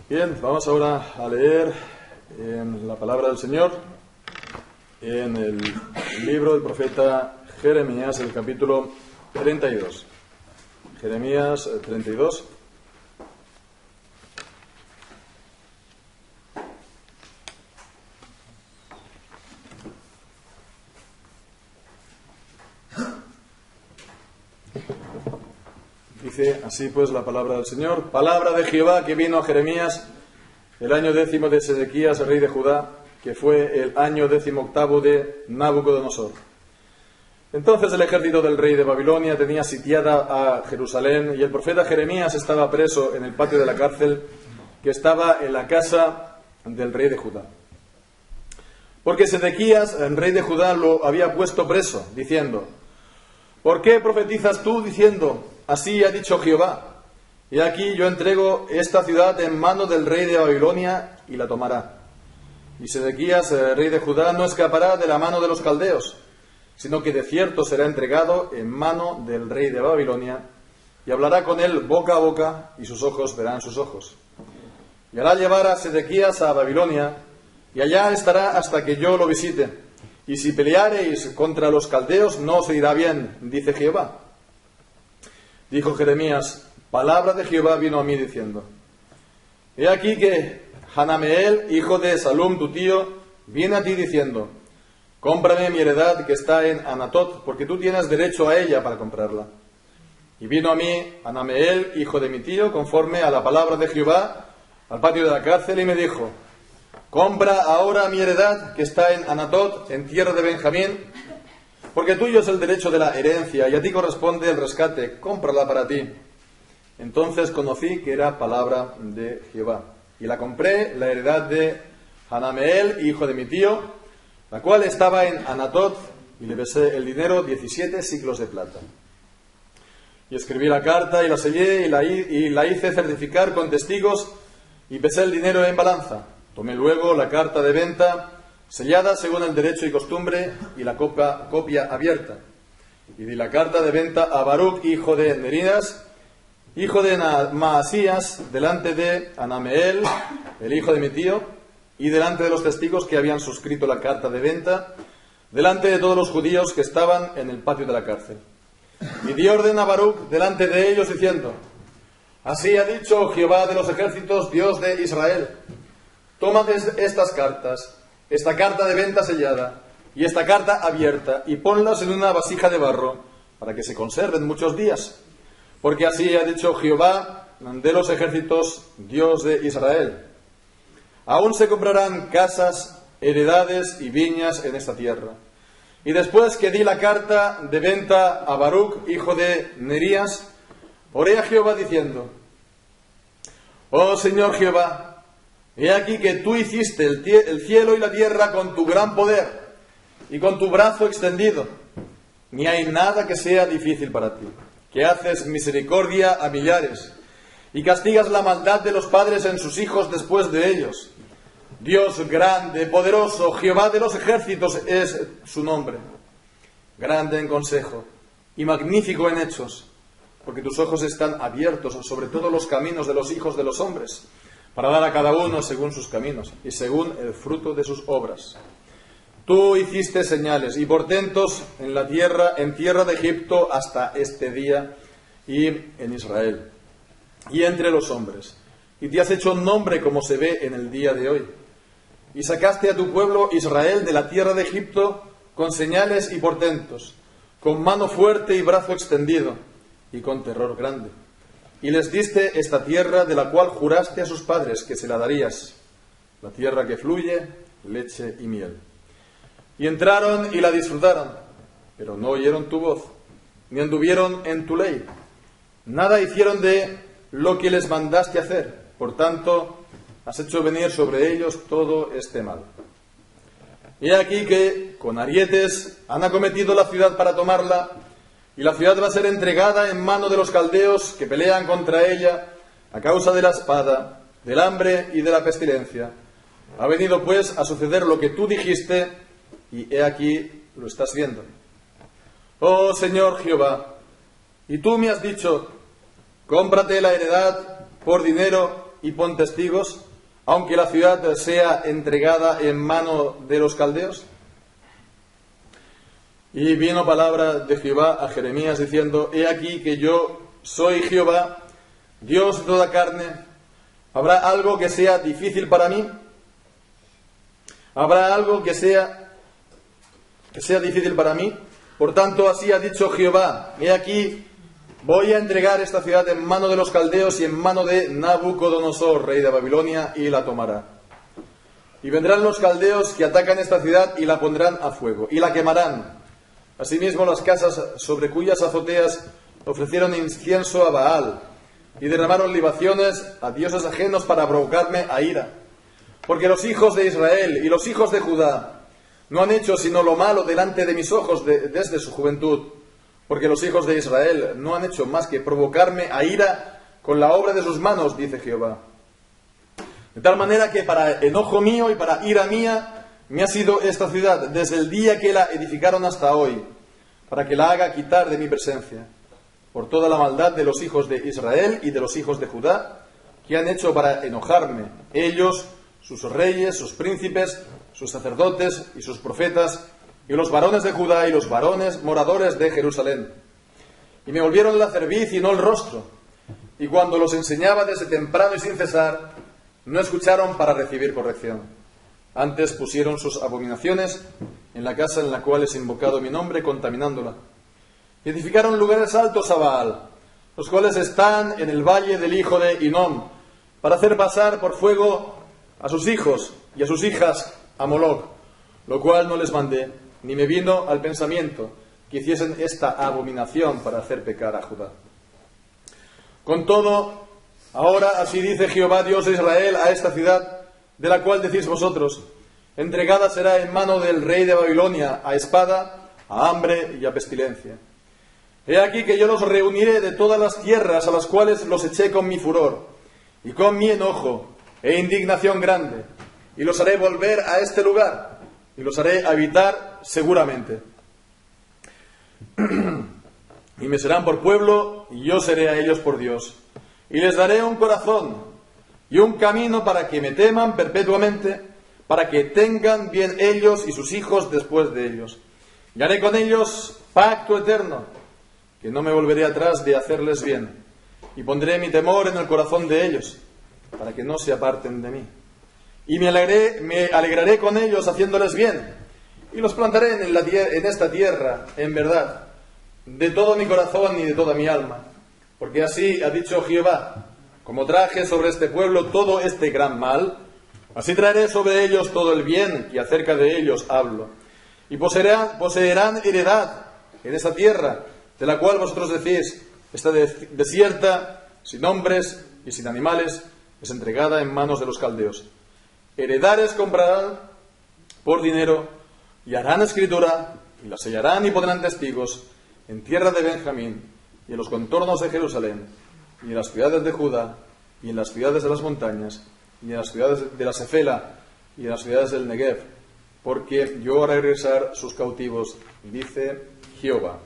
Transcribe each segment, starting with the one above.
Bien, vamos ahora a leer en la palabra del Señor, en el libro del profeta Jeremías, el capítulo 32. Jeremías 32. Dice así pues la palabra del Señor: palabra de Jehová que vino a Jeremías el año 10 de Sedequías, rey de Judá, que fue el año 18 de Nabucodonosor. Entonces el ejército del rey de Babilonia tenía sitiada a Jerusalén, y el profeta Jeremías estaba preso en el patio de la cárcel que estaba en la casa del rey de Judá. Porque Sedequías, el rey de Judá, lo había puesto preso, diciendo: ¿por qué profetizas tú diciendo: así ha dicho Jehová? Y aquí yo entrego esta ciudad en manos del rey de Babilonia y la tomará. Y Sedequías, rey de Judá, no escapará de la mano de los caldeos, sino que de cierto será entregado en mano del rey de Babilonia, y hablará con él boca a boca, y sus ojos verán sus ojos. Y hará llevar a Sedequías a Babilonia, y allá estará hasta que yo lo visite. Y si peleareis contra los caldeos, no os irá bien, dice Jehová. Dijo Jeremías: palabra de Jehová vino a mí diciendo: he aquí que Hanameel, hijo de Salum, tu tío, viene a ti diciendo: cómprame mi heredad que está en Anatot, porque tú tienes derecho a ella para comprarla. Y vino a mí Hanameel, hijo de mi tío, conforme a la palabra de Jehová, al patio de la cárcel, y me dijo: compra ahora mi heredad que está en Anatot, en tierra de Benjamín, porque tuyo es el derecho de la herencia, y a ti corresponde el rescate, cómprala para ti. Entonces conocí que era palabra de Jehová, y la compré, la heredad de Hanameel, hijo de mi tío, la cual estaba en Anatot, y le pesé el dinero 17 siclos de plata. Y escribí la carta, y la sellé, y la hice certificar con testigos, y pesé el dinero en balanza. Tomé luego la carta de venta, sellada según el derecho y costumbre, y la copia abierta. Y di la carta de venta a Baruch, hijo de Neridas, hijo de Maasías, delante de Hanameel, el hijo de mi tío, y delante de los testigos que habían suscrito la carta de venta, delante de todos los judíos que estaban en el patio de la cárcel. Y di orden a Baruch delante de ellos, diciendo: así ha dicho Jehová de los ejércitos, Dios de Israel: toma estas cartas, esta carta de venta sellada y esta carta abierta, y ponlas en una vasija de barro, para que se conserven muchos días. Porque así ha dicho Jehová de los ejércitos, Dios de Israel: aún se comprarán casas, heredades y viñas en esta tierra. Y después que di la carta de venta a Baruch, hijo de Nerías, oré a Jehová diciendo: oh Señor Jehová, he aquí que tú hiciste el cielo y la tierra con tu gran poder y con tu brazo extendido. Ni hay nada que sea difícil para ti, que haces misericordia a millares y castigas la maldad de los padres en sus hijos después de ellos. Dios grande, poderoso, Jehová de los ejércitos es su nombre. Grande en consejo y magnífico en hechos, porque tus ojos están abiertos sobre todos los caminos de los hijos de los hombres, para dar a cada uno según sus caminos y según el fruto de sus obras. Tú hiciste señales y portentos en tierra de Egipto hasta este día, y en Israel, y entre los hombres. Y te has hecho un nombre como se ve en el día de hoy. Y sacaste a tu pueblo Israel de la tierra de Egipto con señales y portentos, con mano fuerte y brazo extendido, y con terror grande. Y les diste esta tierra de la cual juraste a sus padres que se la darías, la tierra que fluye leche y miel. Y entraron y la disfrutaron, pero no oyeron tu voz, ni anduvieron en tu ley. Nada hicieron de lo que les mandaste hacer. Por tanto, has hecho venir sobre ellos todo este mal. Y aquí que con arietes han acometido la ciudad para tomarla, y la ciudad va a ser entregada en mano de los caldeos que pelean contra ella a causa de la espada, del hambre y de la pestilencia. Ha venido pues a suceder lo que tú dijiste, y he aquí lo estás viendo. Oh Señor Jehová, y tú me has dicho: cómprate la heredad por dinero y pon testigos, aunque la ciudad sea entregada en mano de los caldeos? Y vino palabra de Jehová a Jeremías diciendo: He aquí que yo soy Jehová, Dios de toda carne. ¿Habrá algo que sea difícil para mí? ¿Habrá algo que sea difícil para mí? Por tanto, así ha dicho Jehová: He aquí, voy a entregar esta ciudad en mano de los caldeos y en mano de Nabucodonosor, rey de Babilonia, y la tomará. Y vendrán los caldeos que atacan esta ciudad y la pondrán a fuego, y la quemarán. Asimismo, las casas sobre cuyas azoteas ofrecieron incienso a Baal, y derramaron libaciones a dioses ajenos para provocarme a ira. Porque los hijos de Israel y los hijos de Judá no han hecho sino lo malo delante de mis ojos desde su juventud. Porque los hijos de Israel no han hecho más que provocarme a ira con la obra de sus manos, dice Jehová. De tal manera que para enojo mío y para ira mía me ha sido esta ciudad desde el día que la edificaron hasta hoy, para que la haga quitar de mi presencia, por toda la maldad de los hijos de Israel y de los hijos de Judá, que han hecho para enojarme, ellos, sus reyes, sus príncipes, sus sacerdotes y sus profetas, y los varones de Judá y los varones moradores de Jerusalén. Y me volvieron la cerviz y no el rostro, y cuando los enseñaba desde temprano y sin cesar, no escucharon para recibir corrección. Antes pusieron sus abominaciones en la casa en la cual es invocado mi nombre, contaminándola. Y edificaron lugares altos a Baal, los cuales están en el valle del hijo de Hinnom, para hacer pasar por fuego a sus hijos y a sus hijas a Moloc, lo cual no les mandé, ni me vino al pensamiento que hiciesen esta abominación para hacer pecar a Judá. Con todo, ahora así dice Jehová Dios de Israel a esta ciudad, de la cual decís vosotros: entregada será en mano del rey de Babilonia a espada, a hambre y a pestilencia. He aquí que yo los reuniré de todas las tierras a las cuales los eché con mi furor, y con mi enojo e indignación grande, y los haré volver a este lugar, y los haré habitar seguramente. Y me serán por pueblo, y yo seré a ellos por Dios. Y les daré un corazón y un camino para que me teman perpetuamente, para que tengan bien ellos y sus hijos después de ellos. Y haré con ellos pacto eterno, que no me volveré atrás de hacerles bien. Y pondré mi temor en el corazón de ellos, para que no se aparten de mí. Y me alegraré con ellos haciéndoles bien, y los plantaré en esta tierra, en verdad, de todo mi corazón y de toda mi alma. Porque así ha dicho Jehová: como traje sobre este pueblo todo este gran mal, así traeré sobre ellos todo el bien que acerca de ellos hablo. Y poseerán heredad en esta tierra, de la cual vosotros decís: está desierta, sin hombres y sin animales, es entregada en manos de los caldeos. Heredares comprarán por dinero, y harán escritura, y la sellarán y pondrán testigos en tierra de Benjamín, y en los contornos de Jerusalén, y en las ciudades de Judá, y en las ciudades de las montañas, y en las ciudades de la Sefela, y en las ciudades del Negev, porque yo haré regresar sus cautivos, dice Jehová.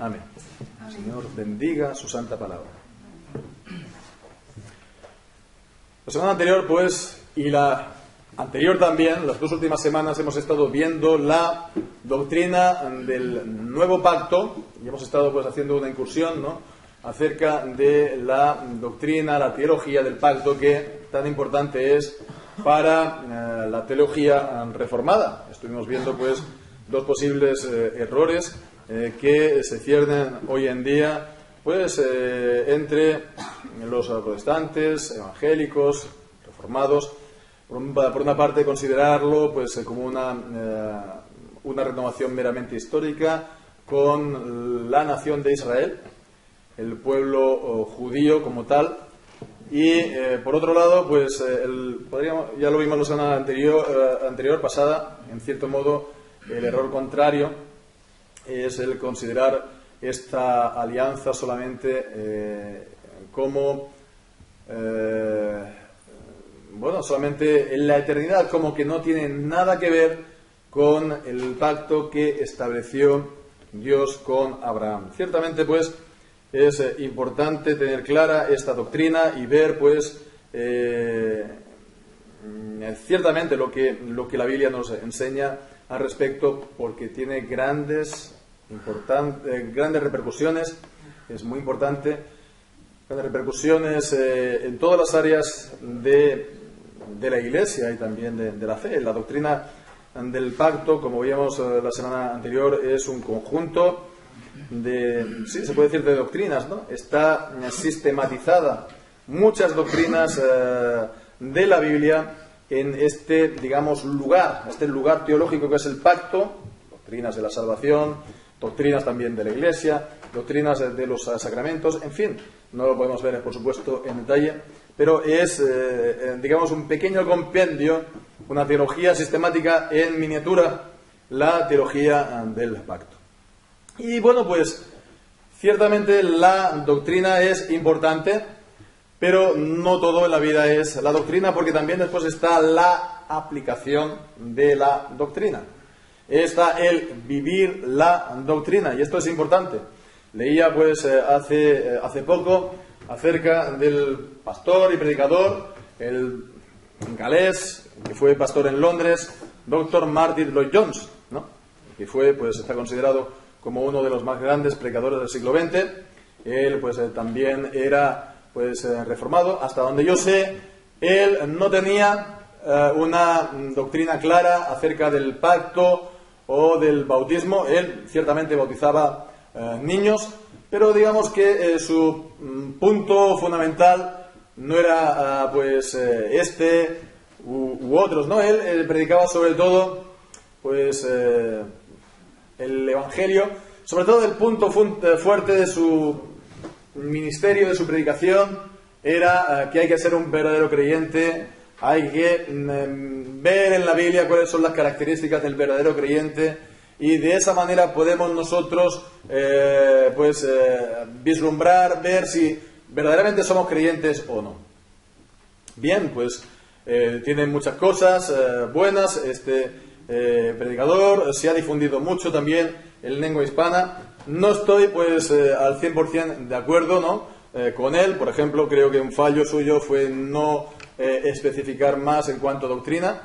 Amén. El Señor bendiga su santa palabra. La semana anterior, pues, y la anterior también, las dos últimas semanas hemos estado viendo la doctrina del nuevo pacto, y hemos estado pues haciendo una incursión, ¿no?, acerca de la doctrina, la teología del pacto, que tan importante es para la teología reformada. Estuvimos viendo pues dos posibles errores que se ciernen hoy en día pues entre los protestantes, evangélicos, reformados. Por una parte, considerarlo pues como una renovación meramente histórica con la nación de Israel, el pueblo judío como tal, y por otro lado, pues ya lo vimos la semana anterior pasada, en cierto modo el error contrario es el considerar esta alianza solamente como solamente en la eternidad, como que no tiene nada que ver con el pacto que estableció Dios con Abraham. Ciertamente, pues, es importante tener clara esta doctrina y ver, pues, ciertamente lo que la Biblia nos enseña al respecto, porque tiene grandes repercusiones, es muy importante, grandes repercusiones en todas las áreas de la Iglesia y también de la fe. La doctrina del pacto, como veíamos la semana anterior, es un conjunto sí, se puede decir de doctrinas, ¿no? Está sistematizada muchas doctrinas de la Biblia en este, digamos, lugar teológico que es el pacto, doctrinas de la salvación, doctrinas también de la Iglesia, doctrinas de los sacramentos, en fin, no lo podemos ver, por supuesto, en detalle, pero es, digamos, un pequeño compendio, una teología sistemática en miniatura, la teología del pacto. Y bueno, pues, ciertamente la doctrina es importante, pero no todo en la vida es la doctrina, porque también después está la aplicación de la doctrina. Está el vivir la doctrina, y esto es importante. Leía pues hace poco acerca del pastor y predicador, el galés, que fue pastor en Londres, Dr. Martyn Lloyd-Jones, ¿no? Que fue, pues está considerado como uno de los más grandes predicadores del siglo XX. Él pues también era reformado. Hasta donde yo sé, él no tenía una doctrina clara acerca del pacto o del bautismo. Él ciertamente bautizaba niños, pero digamos que su punto fundamental no era este u otros, ¿no? Él predicaba sobre todo el Evangelio, sobre todo el punto fuerte de su ministerio, de su predicación, era que hay que ser un verdadero creyente, hay que ver en la Biblia cuáles son las características del verdadero creyente, y de esa manera podemos nosotros vislumbrar, ver si verdaderamente somos creyentes o no. Bien, pues tiene muchas cosas buenas este predicador, se ha difundido mucho también en lengua hispana. No estoy al 100% de acuerdo, ¿no? Con él. Por ejemplo, creo que un fallo suyo fue no especificar más en cuanto a doctrina.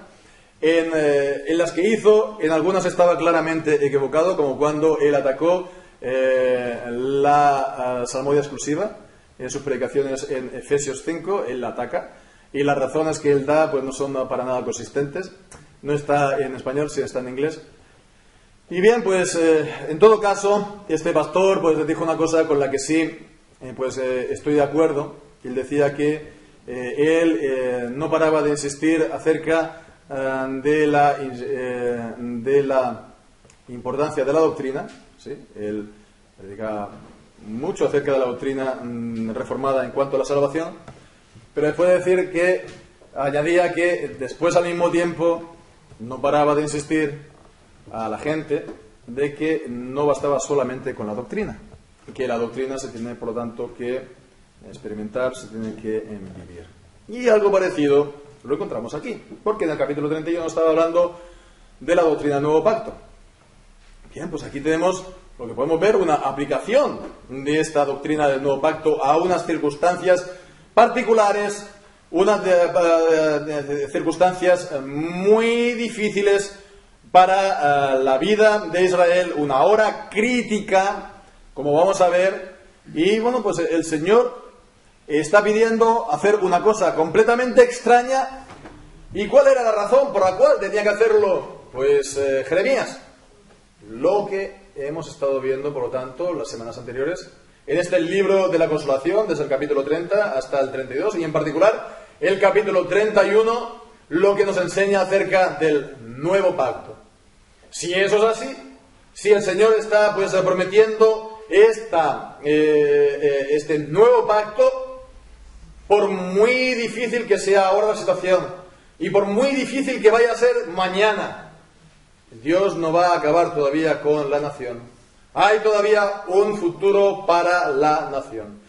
En las que hizo, en algunas estaba claramente equivocado, como cuando él atacó la salmodia exclusiva en sus predicaciones en Efesios 5, él la ataca, y las razones que él da pues no son para nada consistentes. No está en español, sí está en inglés. Y bien, pues en todo caso, este pastor pues dijo una cosa con la que sí estoy de acuerdo. Él decía que él no paraba de insistir acerca de la importancia de la doctrina, ¿sí? Él predica mucho acerca de la doctrina reformada en cuanto a la salvación, pero después de decir que añadía que después al mismo tiempo no paraba de insistir a la gente de que no bastaba solamente con la doctrina, que la doctrina se tiene, por lo tanto, que experimentar, se tiene que vivir. Y algo parecido lo encontramos aquí, porque en el capítulo 31 estaba hablando de la doctrina del nuevo pacto. Bien, pues aquí tenemos lo que podemos ver, una aplicación de esta doctrina del nuevo pacto a unas circunstancias particulares, unas circunstancias muy difíciles para la vida de Israel, una hora crítica, como vamos a ver. Y bueno, pues el Señor está pidiendo hacer una cosa completamente extraña. ¿Y cuál era la razón por la cual tenía que hacerlo? Pues Jeremías. Lo que hemos estado viendo, por lo tanto, las semanas anteriores, en este libro de la consolación, desde el capítulo 30 hasta el 32, y en particular el capítulo 31, lo que nos enseña acerca del nuevo pacto. Si eso es así, si el Señor está prometiendo este nuevo pacto, por muy difícil que sea ahora la situación, y por muy difícil que vaya a ser mañana, Dios no va a acabar todavía con la nación. Hay todavía un futuro para la nación.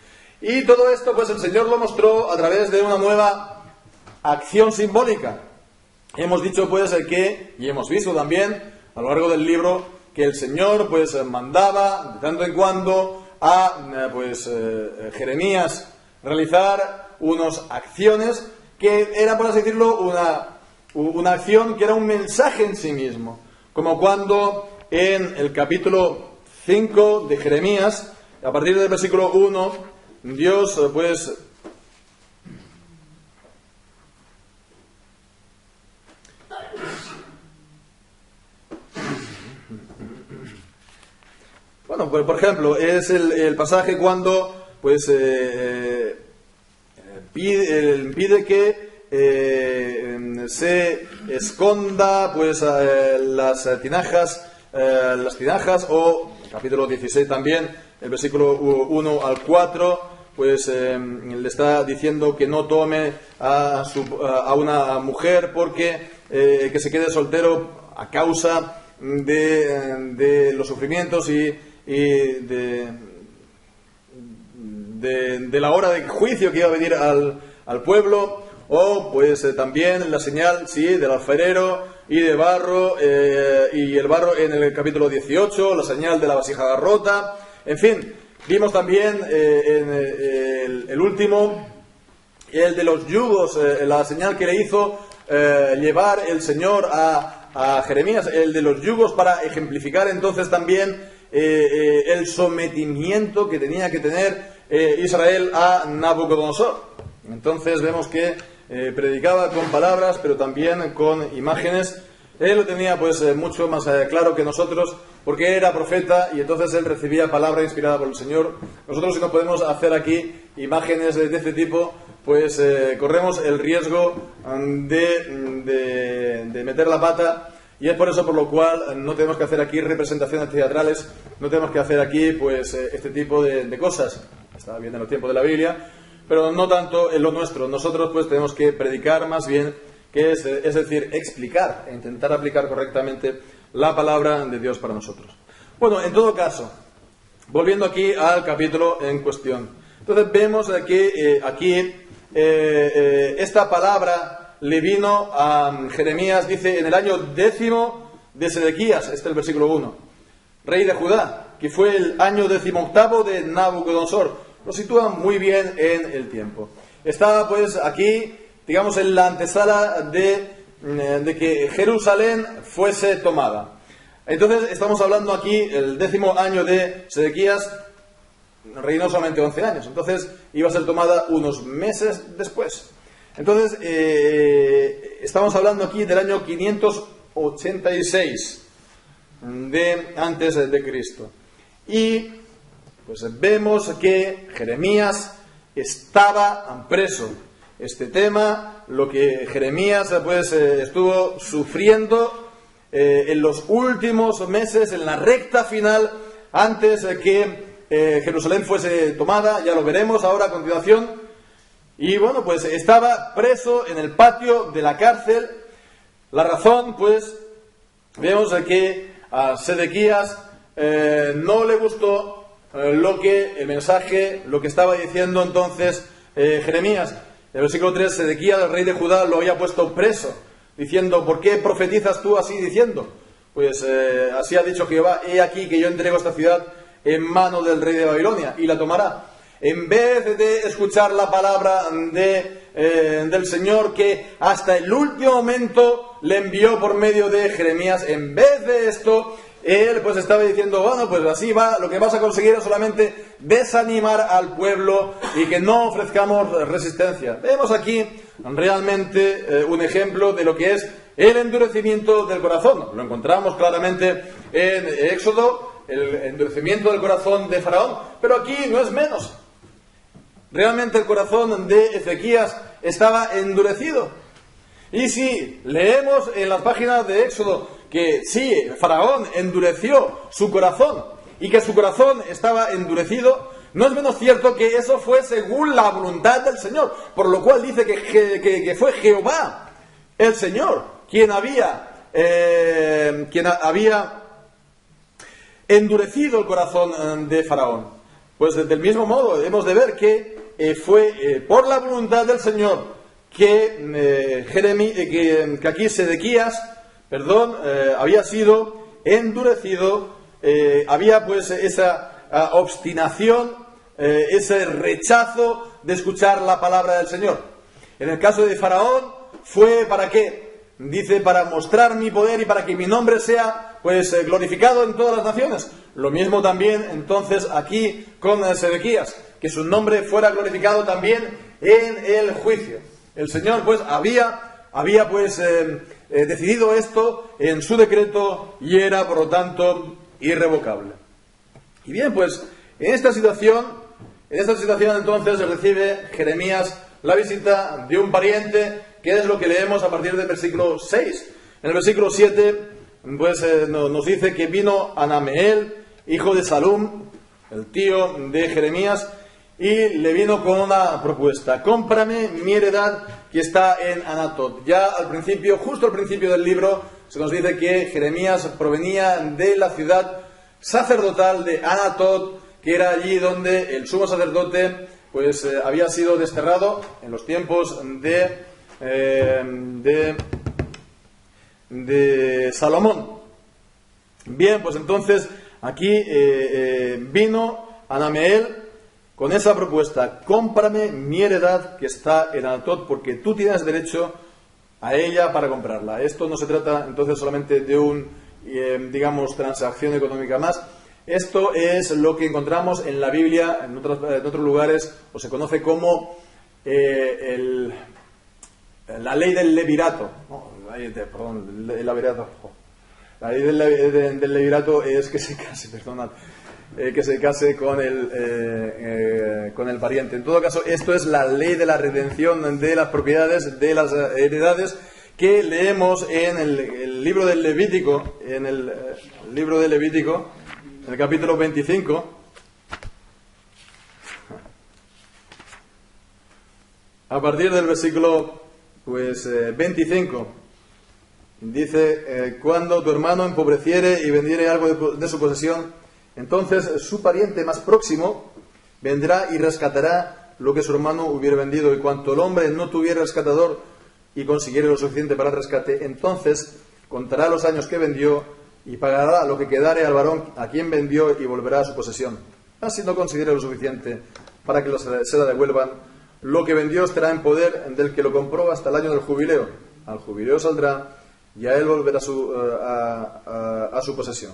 Y todo esto, pues el Señor lo mostró a través de una nueva acción simbólica. Hemos dicho, y hemos visto también a lo largo del libro, que el Señor, mandaba de tanto en cuando a Jeremías realizar unas acciones que era, por así decirlo, una acción que era un mensaje en sí mismo. Como cuando en el capítulo 5 de Jeremías, a partir del versículo 1, Dios pues bueno, pues por ejemplo, es el pasaje cuando pues pide que se esconda pues las tinajas, o capítulo 16 también, el versículo 1 al 4, pues le está diciendo que no tome a una mujer porque que se quede soltero a causa de los sufrimientos y de la hora de juicio que iba a venir al pueblo. O pues también la señal, sí, del alfarero y de barro, y el barro en el capítulo 18, la señal de la vasija rota. En fin, vimos también en el último, el de los yugos, la señal que le hizo llevar el Señor a Jeremías, el de los yugos, para ejemplificar entonces también el sometimiento que tenía que tener Israel a Nabucodonosor. Entonces vemos que predicaba con palabras, pero también con imágenes. Él lo tenía pues mucho más claro que nosotros, porque era profeta y entonces él recibía palabra inspirada por el Señor. Nosotros, si no podemos hacer aquí imágenes de este tipo, pues corremos el riesgo de meter la pata. Y es por eso por lo cual no tenemos que hacer aquí representaciones teatrales, no tenemos que hacer aquí pues este tipo de cosas. Está bien en los tiempos de la Biblia, pero no tanto en lo nuestro. Nosotros pues tenemos que predicar más bien, que es decir, explicar e intentar aplicar correctamente la palabra de Dios para nosotros. Bueno, en todo caso, volviendo aquí al capítulo en cuestión. Entonces vemos que aquí esta palabra le vino a Jeremías, dice, en el año 10º de Sedequías, este es el versículo 1, rey de Judá, que fue el año 18º de Nabucodonosor. Lo sitúa muy bien en el tiempo. Está pues aquí, digamos, en la antesala de que Jerusalén fuese tomada. Entonces estamos hablando aquí, el 10º año de Sedequías reinó solamente 11 años. Entonces iba a ser tomada unos meses después. Entonces estamos hablando aquí del año 586 antes de Cristo. Y pues vemos que Jeremías estaba preso. Este tema, lo que Jeremías pues estuvo sufriendo en los últimos meses, en la recta final, antes que Jerusalén fuese tomada, ya lo veremos ahora a continuación. Y bueno, pues estaba preso en el patio de la cárcel. La razón, pues, vemos que a Sedequías no le gustó el mensaje, lo que estaba diciendo entonces Jeremías. En el versículo 3, Sedequías, el rey de Judá, lo había puesto preso, diciendo, ¿por qué profetizas tú así diciendo? Pues así ha dicho Jehová, he aquí que yo entrego esta ciudad en mano del rey de Babilonia, y la tomará. En vez de escuchar la palabra del Señor, que hasta el último momento le envió por medio de Jeremías, en vez de esto, él pues estaba diciendo, bueno, pues así va, lo que vas a conseguir es solamente desanimar al pueblo y que no ofrezcamos resistencia. Vemos aquí realmente un ejemplo de lo que es el endurecimiento del corazón. Lo encontramos claramente en Éxodo, el endurecimiento del corazón de Faraón, pero aquí no es menos. Realmente el corazón de Ezequías estaba endurecido. Y si leemos en las páginas de Éxodo que sí, Faraón endureció su corazón y que su corazón estaba endurecido, no es menos cierto que eso fue según la voluntad del Señor, por lo cual dice que fue Jehová, el Señor, quien había endurecido el corazón de Faraón. Pues del mismo modo hemos de ver que fue por la voluntad del Señor que aquí Sedequías, había sido endurecido, había pues esa obstinación, ese rechazo de escuchar la palabra del Señor. En el caso de Faraón, ¿fue para qué? Dice, para mostrar mi poder y para que mi nombre sea, pues, glorificado en todas las naciones. Lo mismo también, entonces, aquí con Sedequías, que su nombre fuera glorificado también en el juicio. El Señor, pues, había decidido esto en su decreto y era, por lo tanto, irrevocable. Y bien, pues, en esta situación entonces recibe Jeremías la visita de un pariente, que es lo que leemos a partir del versículo 6. En el versículo 7, pues, nos dice que vino Anameel, hijo de Salum, el tío de Jeremías, y le vino con una propuesta: cómprame mi heredad que está en Anatot. Ya al principio, justo al principio del libro, se nos dice que Jeremías provenía de la ciudad sacerdotal de Anatot, que era allí donde el sumo sacerdote, pues, había sido desterrado en los tiempos de Salomón. Bien, pues entonces aquí vino Anameel con esa propuesta: cómprame mi heredad que está en Anatot, porque tú tienes derecho a ella para comprarla. Esto no se trata entonces solamente de digamos, transacción económica más. Esto es lo que encontramos en la Biblia, en otros lugares, o se conoce como la ley del levirato. La ley del levirato es que se case, con el pariente. En todo caso, esto es la ley de la redención de las propiedades, de las heredades, que leemos en el libro del Levítico, en el capítulo 25. A partir del versículo, pues, 25, dice: cuando tu hermano empobreciere y vendiere algo de su posesión, entonces su pariente más próximo vendrá y rescatará lo que su hermano hubiera vendido, y cuanto el hombre no tuviera rescatador y consiguiere lo suficiente para el rescate, entonces contará los años que vendió y pagará lo que quedare al varón a quien vendió y volverá a su posesión. Así no consiguiere lo suficiente para que se la devuelvan, lo que vendió estará en poder del que lo compró hasta el año del jubileo. Al jubileo saldrá y a él volverá a su posesión.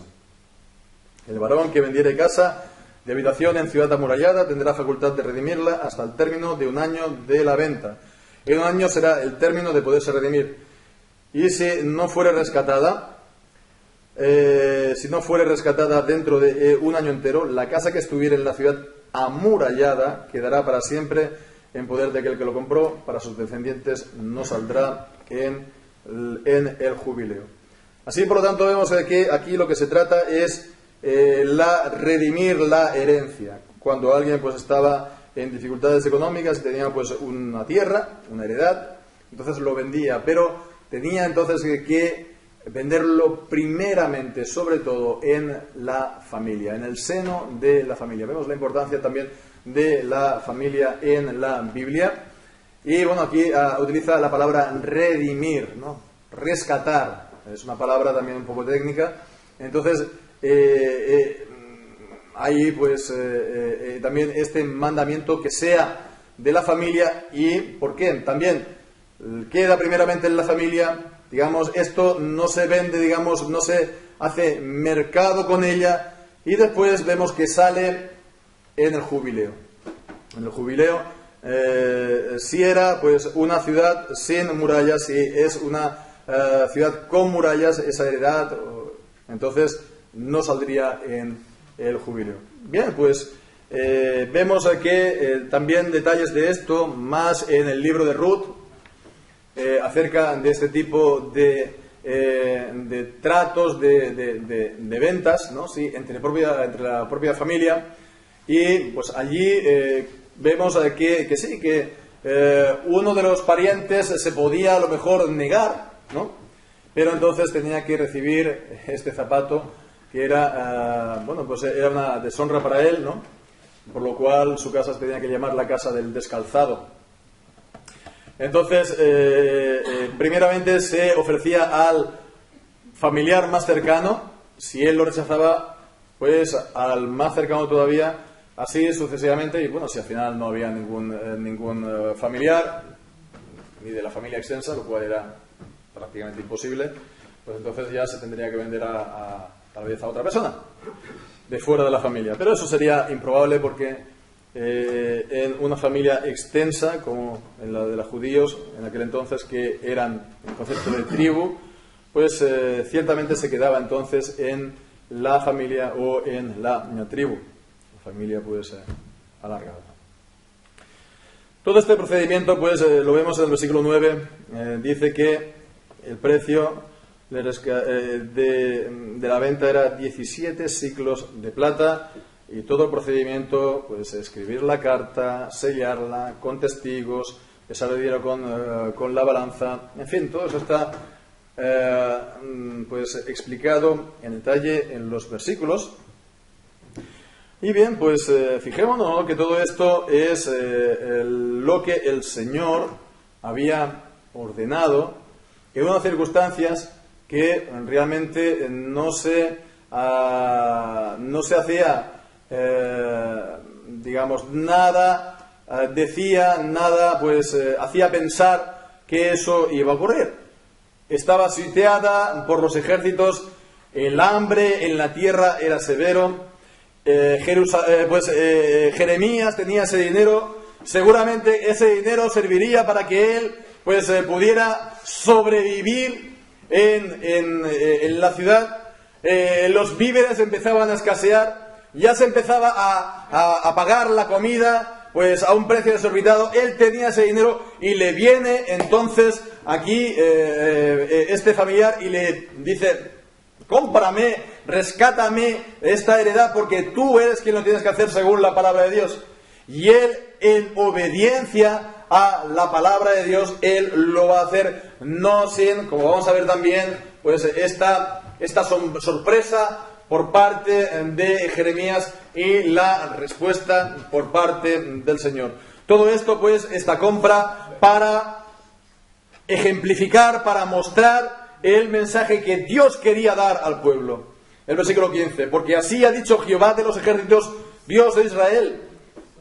El varón que vendiere casa de habitación en ciudad amurallada tendrá facultad de redimirla hasta el término de un año de la venta. En un año será el término de poderse redimir. Y si no fuere rescatada dentro de un año entero, la casa que estuviera en la ciudad amurallada quedará para siempre en poder de aquel que lo compró. Para sus descendientes no saldrá en el jubileo. Así, por lo tanto, vemos que aquí lo que se trata es redimir la herencia. Cuando alguien, pues, estaba en dificultades económicas y tenía, pues, una tierra, una heredad, entonces lo vendía, pero tenía entonces que venderlo primeramente, sobre todo en la familia, en el seno de la familia. Vemos la importancia también de la familia en la Biblia. Y bueno, aquí utiliza la palabra redimir, ¿no? Rescatar. Es una palabra también un poco técnica. Entonces, hay, pues, también este mandamiento que sea de la familia. ¿Y por qué? También queda primeramente en la familia. Digamos, esto no se vende, digamos, no se hace mercado con ella, y después vemos que sale en el jubileo. En el jubileo, si era, pues, una ciudad sin murallas, si es una ciudad con murallas, esa heredad, entonces no saldría en el jubileo. Bien, pues vemos aquí también detalles de esto más en el libro de Ruth, acerca de este tipo de tratos, de ventas, ¿no? Sí, entre la propia familia. Y pues allí vemos que sí, que uno de los parientes se podía a lo mejor negar, ¿no? Pero entonces tenía que recibir este zapato, que era, bueno, pues era una deshonra para él, ¿no? Por lo cual su casa se tenía que llamar la casa del descalzado. Entonces, primeramente se ofrecía al familiar más cercano. Si él lo rechazaba, pues al más cercano todavía así sucesivamente, y bueno, si al final no había ningún familiar, ni de la familia extensa, lo cual era prácticamente imposible, pues entonces ya se tendría que vender tal vez a otra persona, de fuera de la familia. Pero eso sería improbable porque en una familia extensa, como en la de los judíos, en aquel entonces, que eran el concepto de tribu, pues ciertamente se quedaba entonces en la familia o en la tribu. La familia pues alargada. Todo este procedimiento pues lo vemos en el versículo 9, dice que el precio de la venta era 17 siclos de plata, y todo el procedimiento, pues escribir la carta, sellarla con testigos, pesar el dinero con la balanza, en fin, todo eso está pues explicado en detalle en los versículos. Y bien, pues fijémonos, ¿no?, que todo esto es lo que el Señor había ordenado en unas circunstancias que realmente no se hacía, digamos, nada, decía nada, pues hacía pensar que eso iba a ocurrir. Estaba sitiada por los ejércitos, el hambre en la tierra era severo. Jeremías tenía ese dinero, seguramente ese dinero serviría para que él pues pudiera sobrevivir en la ciudad. Los víveres empezaban a escasear, ya se empezaba a pagar la comida pues a un precio desorbitado. Él tenía ese dinero y le viene entonces aquí este familiar y le dice: cómprame, rescátame esta heredad, porque tú eres quien lo tienes que hacer según la palabra de Dios. Y él, en obediencia a la palabra de Dios, él lo va a hacer, no sin, como vamos a ver también, pues esta sorpresa por parte de Jeremías y la respuesta por parte del Señor. Todo esto, pues, esta compra para ejemplificar, para mostrar el mensaje que Dios quería dar al pueblo. El versículo 15: porque así ha dicho Jehová de los ejércitos, Dios de Israel: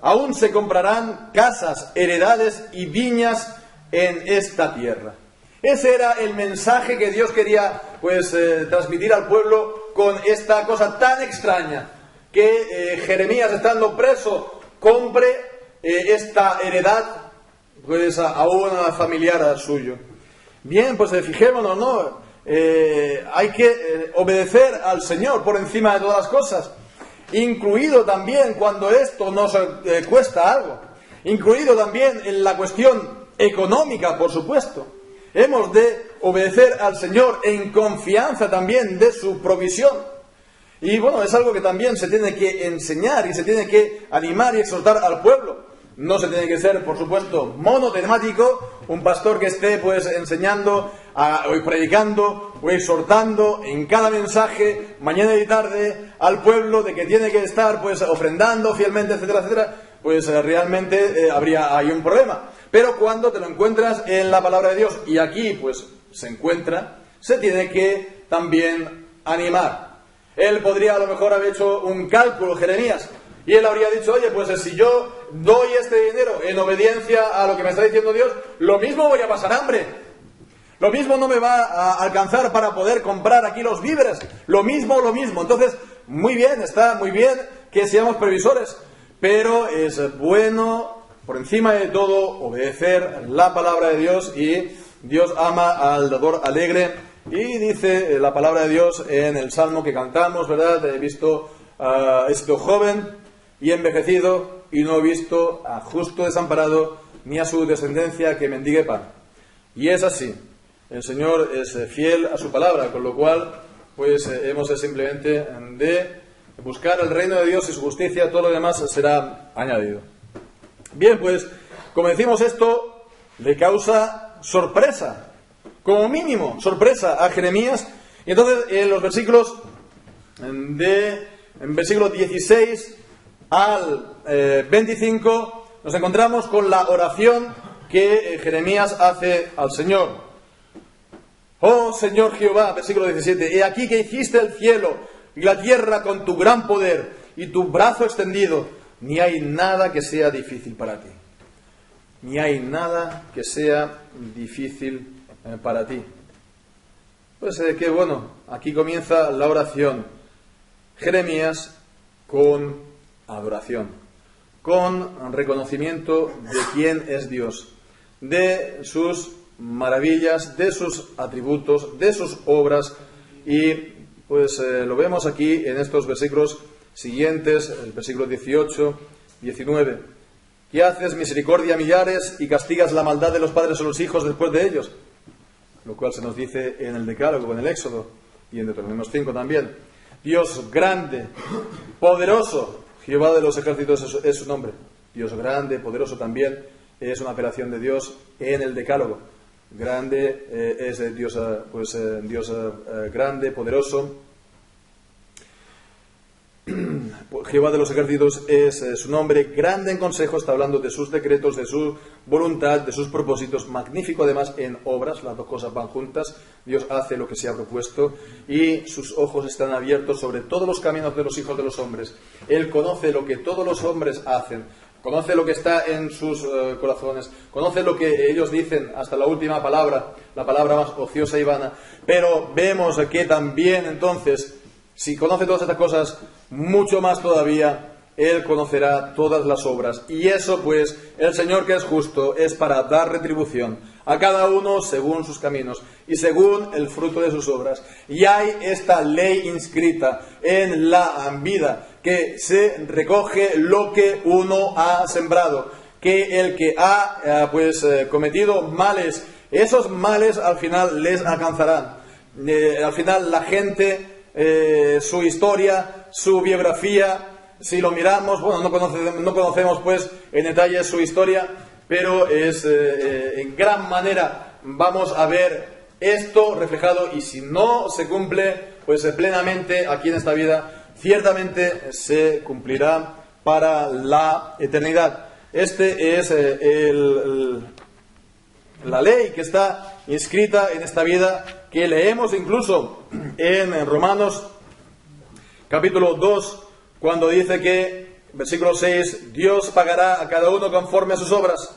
aún se comprarán casas, heredades y viñas en esta tierra. Ese era el mensaje que Dios quería pues transmitir al pueblo con esta cosa tan extraña, que Jeremías, estando preso, compre esta heredad pues a un familiar suyo. Bien, pues fijémonos, ¿no? Hay que obedecer al Señor por encima de todas las cosas, incluido también cuando esto nos cuesta algo, incluido también en la cuestión económica, por supuesto. Hemos de obedecer al Señor en confianza también de su provisión. Y bueno, es algo que también se tiene que enseñar y se tiene que animar y exhortar al pueblo. No se tiene que ser, por supuesto, monotemático, un pastor que esté pues enseñando, o predicando, o exhortando en cada mensaje, mañana y tarde, al pueblo de que tiene que estar pues ofrendando fielmente, etcétera, etcétera. Pues realmente habría ahí un problema. Pero cuando te lo encuentras en la palabra de Dios, y aquí pues se encuentra, se tiene que también animar. Él podría a lo mejor haber hecho un cálculo, Jeremías, y él habría dicho: oye, pues si yo doy este dinero en obediencia a lo que me está diciendo Dios, lo mismo voy a pasar hambre. Lo mismo no me va a alcanzar para poder comprar aquí los víveres. Lo mismo. Entonces, muy bien, está muy bien que seamos previsores, pero es bueno, por encima de todo, obedecer la palabra de Dios, y Dios ama al dador alegre. Y dice la palabra de Dios en el Salmo que cantamos, ¿verdad? He visto joven y envejecido, y no he visto a justo desamparado, ni a su descendencia que mendigue pan. Y es así. El Señor es fiel a su palabra, con lo cual, pues hemos de simplemente de buscar el reino de Dios y su justicia, todo lo demás será añadido. Bien, pues, como decimos, esto le causa sorpresa, como mínimo sorpresa a Jeremías. Y entonces en los versículos en versículo 16 al 25 nos encontramos con la oración que Jeremías hace al Señor. Oh Señor Jehová, versículo 17: he aquí que hiciste el cielo y la tierra con tu gran poder y tu brazo extendido. ni hay nada que sea difícil para ti. Ni hay nada que sea difícil para ti. Pues que bueno, aquí comienza la oración. Jeremías con adoración, con reconocimiento de quién es Dios, de sus maravillas, de sus atributos, de sus obras, y pues lo vemos aquí en estos versículos siguientes, el versículo 18, 19. ¿Qué haces misericordia a millares y castigas la maldad de los padres a los hijos después de ellos? Lo cual se nos dice en el Decálogo, en el Éxodo y en Deuteronomio 5 también. Dios grande, poderoso, Jehová de los ejércitos es su nombre. Dios grande, poderoso también es una apelación de Dios en el Decálogo. Grande es Dios, Dios grande, poderoso. Jehová de los ejércitos es su nombre, grande en consejo, está hablando de sus decretos, de su voluntad, de sus propósitos, magnífico además en obras, las dos cosas van juntas, Dios hace lo que se ha propuesto y sus ojos están abiertos sobre todos los caminos de los hijos de los hombres. Él conoce lo que todos los hombres hacen, conoce lo que está en sus corazones, conoce lo que ellos dicen hasta la última palabra, la palabra más ociosa y vana, pero vemos que también entonces, si conoce todas estas cosas, mucho más todavía, Él conocerá todas las obras. Y eso, pues, el Señor que es justo, es para dar retribución a cada uno según sus caminos y según el fruto de sus obras. Y hay esta ley inscrita en la vida, que se recoge lo que uno ha sembrado. Que el que ha, cometido males, esos males al final les alcanzarán. Al final la gente... su historia, su biografía, si lo miramos, bueno, no conocemos pues en detalle su historia, pero es en gran manera vamos a ver esto reflejado, y si no se cumple pues plenamente aquí en esta vida, ciertamente se cumplirá para la eternidad. Este es la ley que está inscrita en esta vida, que leemos incluso en Romanos capítulo 2, cuando dice que, versículo 6, Dios pagará a cada uno conforme a sus obras.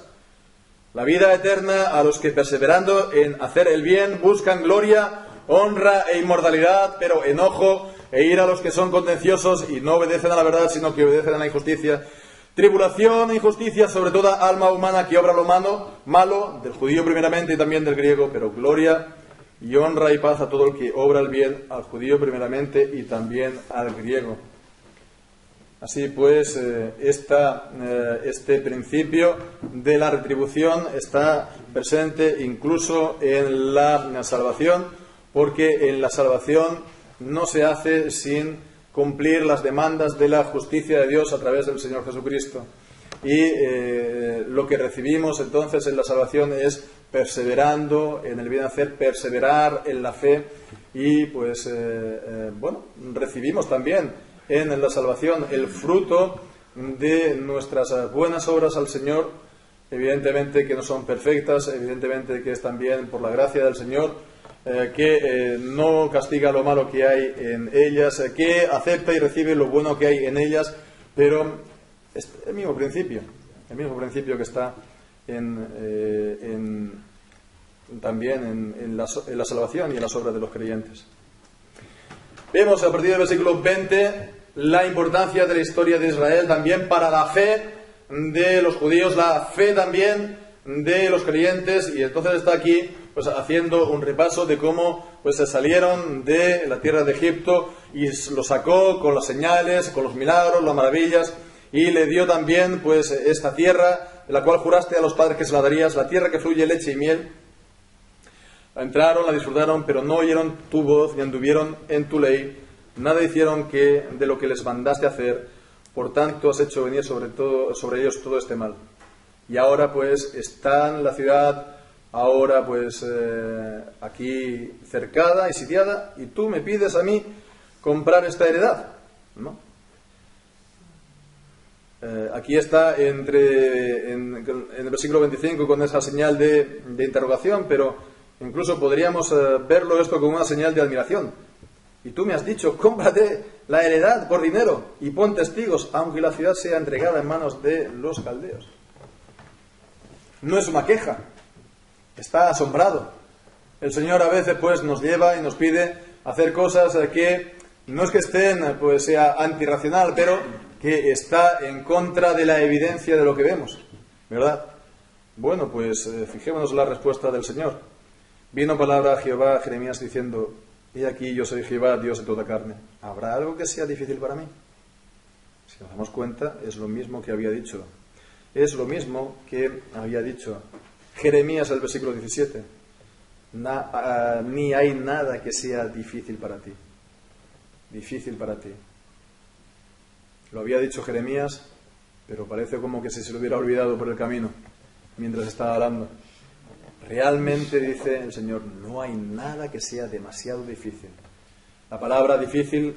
La vida eterna a los que perseverando en hacer el bien buscan gloria, honra e inmortalidad, pero enojo e ira a los que son contenciosos y no obedecen a la verdad, sino que obedecen a la injusticia. Tribulación e injusticia sobre toda alma humana que obra lo malo, del judío primeramente y también del griego, pero gloria y honra y paz a todo el que obra el bien, al judío primeramente y también al griego. Así pues, este principio de la retribución está presente incluso en la salvación, porque en la salvación no se hace sin cumplir las demandas de la justicia de Dios a través del Señor Jesucristo. Y lo que recibimos entonces en la salvación es perseverando en el bien hacer, perseverar en la fe, y pues recibimos también en la salvación el fruto de nuestras buenas obras al Señor, evidentemente que no son perfectas, evidentemente que es también por la gracia del Señor, que no castiga lo malo que hay en ellas, que acepta y recibe lo bueno que hay en ellas, pero es el mismo principio que está también en la salvación y en las obras de los creyentes. Vemos a partir del versículo 20 la importancia de la historia de Israel también para la fe de los judíos, la fe también de los creyentes, y entonces está aquí pues haciendo un repaso de cómo pues se salieron de la tierra de Egipto y lo sacó con las señales, con los milagros, las maravillas, y le dio también pues esta tierra de la cual juraste a los padres que se la darías, la tierra que fluye leche y miel. Entraron, la disfrutaron, pero no oyeron tu voz ni anduvieron en tu ley, nada hicieron de lo que les mandaste hacer, por tanto has hecho venir sobre ellos todo este mal. Y ahora pues están la ciudad, ahora pues aquí cercada y sitiada, y tú me pides a mí comprar esta heredad, ¿no? Aquí está en el versículo 25 con esa señal de interrogación, pero incluso podríamos verlo esto como una señal de admiración. Y tú me has dicho, cómprate la heredad por dinero y pon testigos, aunque la ciudad sea entregada en manos de los caldeos. No es una queja, está asombrado. El Señor a veces pues nos lleva y nos pide hacer cosas que no es que estén, pues sea antirracional, pero que está en contra de la evidencia de lo que vemos, ¿verdad? Bueno, pues fijémonos en la respuesta del Señor. Vino palabra a Jehová a Jeremías diciendo: he aquí, yo soy Jehová, Dios de toda carne. ¿Habrá algo que sea difícil para mí? Si nos damos cuenta, es lo mismo que había dicho. Es lo mismo que había dicho Jeremías, el versículo 17. Ni hay nada que sea difícil para ti. Difícil para ti. Lo había dicho Jeremías, pero parece como que se lo hubiera olvidado por el camino, mientras estaba hablando. Realmente, dice el Señor, no hay nada que sea demasiado difícil. La palabra difícil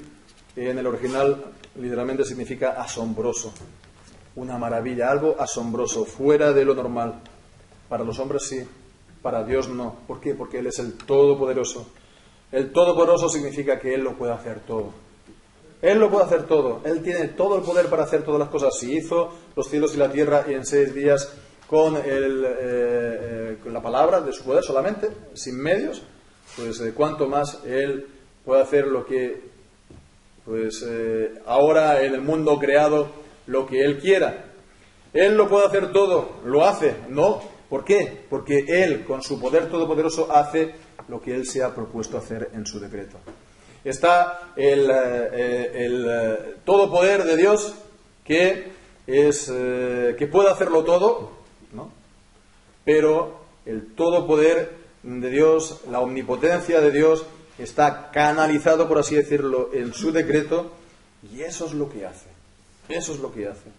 en el original literalmente significa asombroso. Una maravilla, algo asombroso, fuera de lo normal. Para los hombres sí, para Dios no. ¿Por qué? Porque Él es el Todopoderoso. El Todopoderoso significa que Él lo puede hacer todo. Él lo puede hacer todo. Él tiene todo el poder para hacer todas las cosas. Si hizo los cielos y la tierra y en 6 días con la palabra de su poder solamente, sin medios, pues cuánto más Él puede hacer lo que ahora en el mundo creado, lo que Él quiera. Él lo puede hacer todo, lo hace, ¿no? ¿Por qué? Porque Él, con su poder todopoderoso, hace lo que Él se ha propuesto hacer en su decreto. Está el todo poder de Dios que puede hacerlo todo, ¿no? Pero el todo poder de Dios, la omnipotencia de Dios, está canalizado, por así decirlo, en su decreto, y eso es lo que hace. Eso es lo que hace.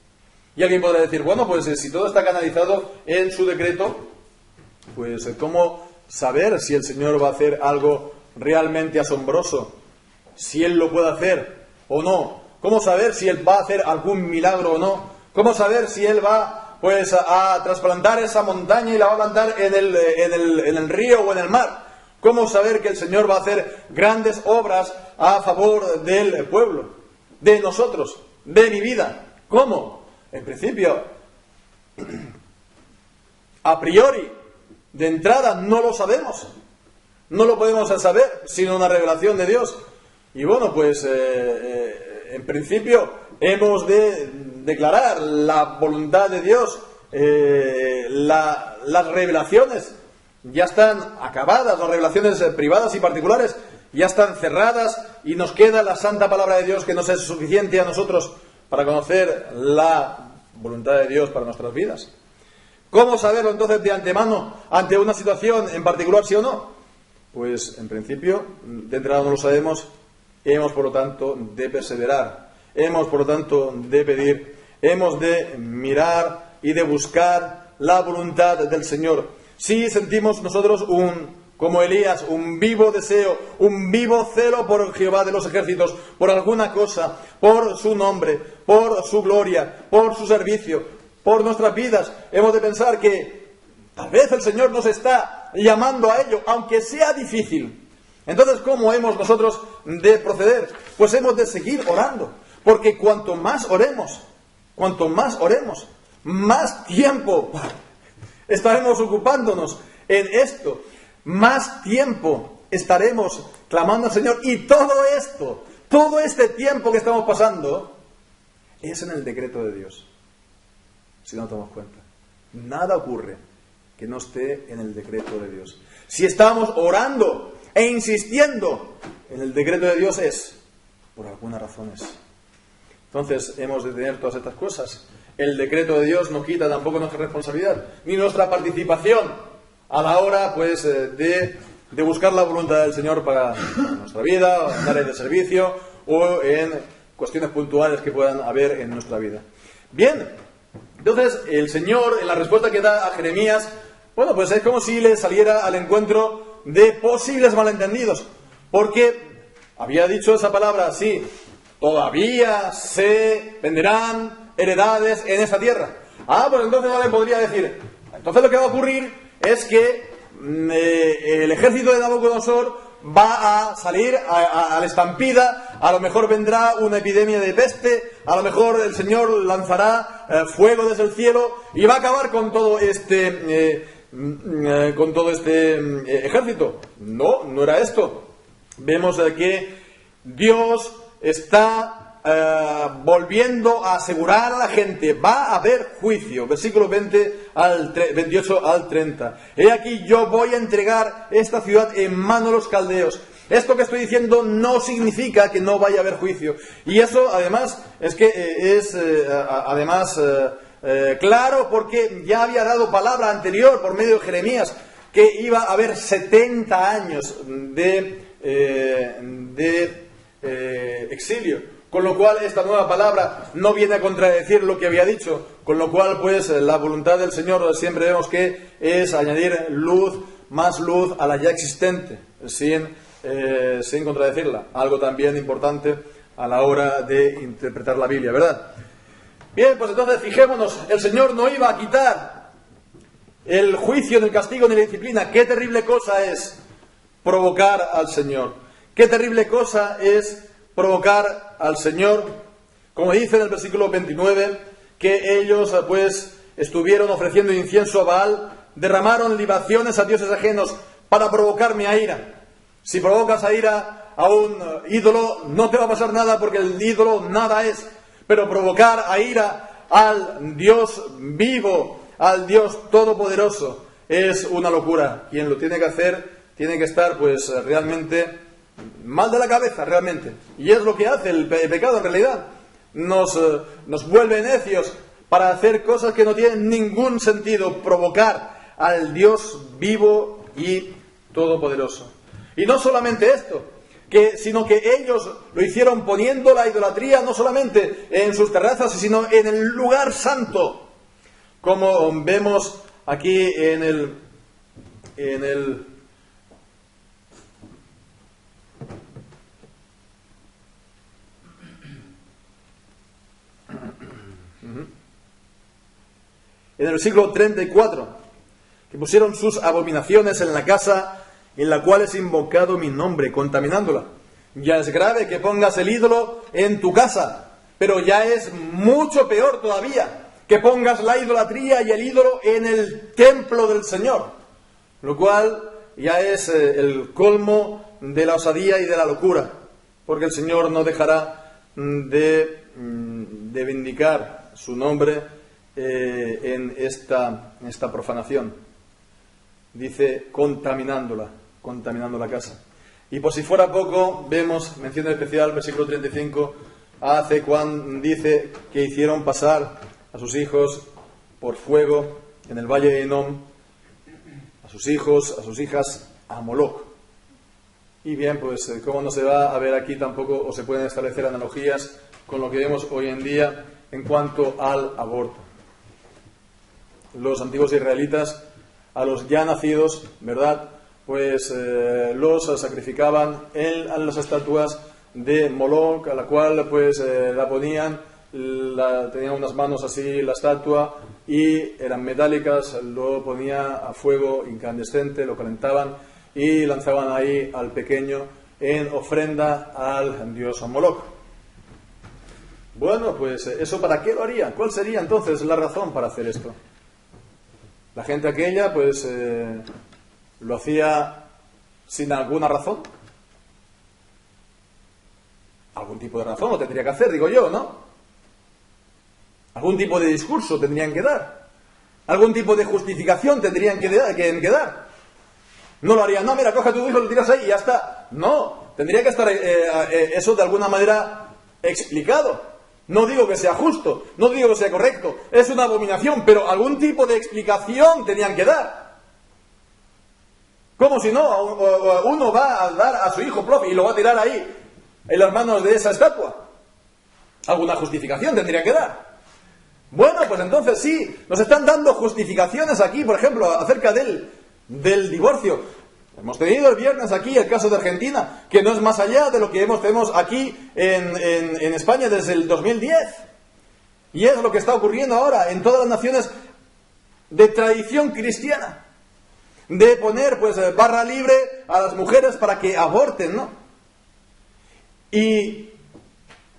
Y alguien podrá decir, bueno, pues si todo está canalizado en su decreto, pues ¿cómo saber si el Señor va a hacer algo realmente asombroso? Si Él lo puede hacer o no. ¿Cómo saber si Él va a hacer algún milagro o no? ¿Cómo saber si Él va pues a trasplantar esa montaña y la va a plantar en el río o en el mar? ¿Cómo saber que el Señor va a hacer grandes obras a favor del pueblo, de nosotros, de mi vida? ¿Cómo? En principio, a priori, de entrada, no lo sabemos. No lo podemos saber sino una revelación de Dios. Y bueno, pues en principio hemos de declarar la voluntad de Dios. Las revelaciones ya están acabadas, las revelaciones privadas y particulares ya están cerradas, y nos queda la santa palabra de Dios, que nos es suficiente a nosotros para conocer la voluntad de Dios para nuestras vidas. ¿Cómo saberlo entonces de antemano ante una situación en particular, sí o no? Pues en principio, de entrada no lo sabemos. Hemos por lo tanto de perseverar, hemos por lo tanto de pedir, hemos de mirar y de buscar la voluntad del Señor. Si sentimos nosotros como Elías, un vivo deseo, un vivo celo por Jehová de los ejércitos, por alguna cosa, por su nombre, por su gloria, por su servicio, por nuestras vidas, hemos de pensar que tal vez el Señor nos está llamando a ello, aunque sea difícil. Entonces, ¿cómo hemos nosotros de proceder? Pues hemos de seguir orando, porque cuanto más oremos, más tiempo estaremos ocupándonos en esto, más tiempo estaremos clamando al Señor, y todo este tiempo que estamos pasando es en el decreto de Dios. Si no nos damos cuenta, nada ocurre que no esté en el decreto de Dios. Si estamos orando e insistiendo en el decreto de Dios, es por algunas razones. Entonces hemos de tener todas estas cosas. El decreto de Dios no quita tampoco nuestra responsabilidad, ni nuestra participación a la hora pues de buscar la voluntad del Señor para nuestra vida, en áreas de servicio o en cuestiones puntuales que puedan haber en nuestra vida. Bien, entonces el Señor, en la respuesta que da a Jeremías, bueno, pues es como si le saliera al encuentro de posibles malentendidos, porque había dicho esa palabra así: todavía se venderán heredades en esa tierra. Pues entonces no le podría decir, entonces lo que va a ocurrir es que el ejército de Nabucodonosor va a salir a la estampida, a lo mejor vendrá una epidemia de peste, a lo mejor el Señor lanzará fuego desde el cielo y va a acabar con todo este ejército. No, no era esto. Vemos que Dios está volviendo a asegurar a la gente, va a haber juicio. Versículo 28 al 30. He aquí, yo voy a entregar esta ciudad en manos de los caldeos. Esto que estoy diciendo no significa que no vaya a haber juicio. Y eso, además, es que claro, porque ya había dado palabra anterior por medio de Jeremías que iba a haber 70 años de exilio. Con lo cual esta nueva palabra no viene a contradecir lo que había dicho, con lo cual pues la voluntad del Señor siempre vemos que es añadir más luz a la ya existente, sin contradecirla. Algo también importante a la hora de interpretar la Biblia, ¿verdad? Bien, pues entonces fijémonos, el Señor no iba a quitar el juicio, ni el castigo, ni la disciplina. Qué terrible cosa es provocar al Señor. Qué terrible cosa es provocar al Señor, como dice en el versículo 29, que ellos pues estuvieron ofreciendo incienso a Baal, derramaron libaciones a dioses ajenos para provocarme a ira. Si provocas a ira a un ídolo, no te va a pasar nada porque el ídolo nada es, pero provocar a ira al Dios vivo, al Dios todopoderoso, es una locura. Quien lo tiene que hacer, tiene que estar pues realmente mal de la cabeza, realmente. Y es lo que hace el pecado en realidad. Nos vuelve necios para hacer cosas que no tienen ningún sentido. Provocar al Dios vivo y todopoderoso. Y no solamente esto, sino que ellos lo hicieron poniendo la idolatría no solamente en sus terrazas, sino en el lugar santo. Como vemos aquí en el versículo 34, que pusieron sus abominaciones en la casa en la cual es invocado mi nombre, contaminándola. Ya es grave que pongas el ídolo en tu casa, pero ya es mucho peor todavía que pongas la idolatría y el ídolo en el templo del Señor, lo cual ya es el colmo de la osadía y de la locura, porque el Señor no dejará de vindicar su nombre en esta profanación. Dice contaminando la casa. Y por si fuera poco, vemos, mención especial, versículo 35, hace cuando dice que hicieron pasar a sus hijos por fuego en el valle de Enom, a sus hijos, a sus hijas, a Moloch. Y bien, pues como no se va a ver aquí tampoco, o se pueden establecer analogías con lo que vemos hoy en día en cuanto al aborto. Los antiguos israelitas, a los ya nacidos, ¿verdad?, pues los sacrificaban a las estatuas de Moloch, a la cual pues la ponían, tenían unas manos así la estatua y eran metálicas, lo ponía a fuego incandescente, lo calentaban y lanzaban ahí al pequeño en ofrenda al dios Moloch. Bueno, pues ¿eso para qué lo harían? ¿Cuál sería entonces la razón para hacer esto? La gente aquella pues lo hacía sin alguna razón. Algún tipo de razón lo tendría que hacer, digo yo, ¿no? Algún tipo de discurso tendrían que dar. Algún tipo de justificación tendrían que dar. No lo harían, no, mira, coge a tu hijo, lo tiras ahí y ya está. No, tendría que estar eso de alguna manera explicado. No digo que sea justo, no digo que sea correcto, es una abominación, pero algún tipo de explicación tenían que dar. ¿Cómo si no? Uno va a dar a su hijo y lo va a tirar ahí, en las manos de esa estatua. Alguna justificación tendría que dar. Bueno, pues entonces sí, nos están dando justificaciones aquí, por ejemplo, acerca del divorcio. Hemos tenido el viernes aquí el caso de Argentina, que no es más allá de lo que tenemos aquí en España desde el 2010. Y es lo que está ocurriendo ahora en todas las naciones de tradición cristiana. de poner pues barra libre a las mujeres para que aborten, ¿no? Y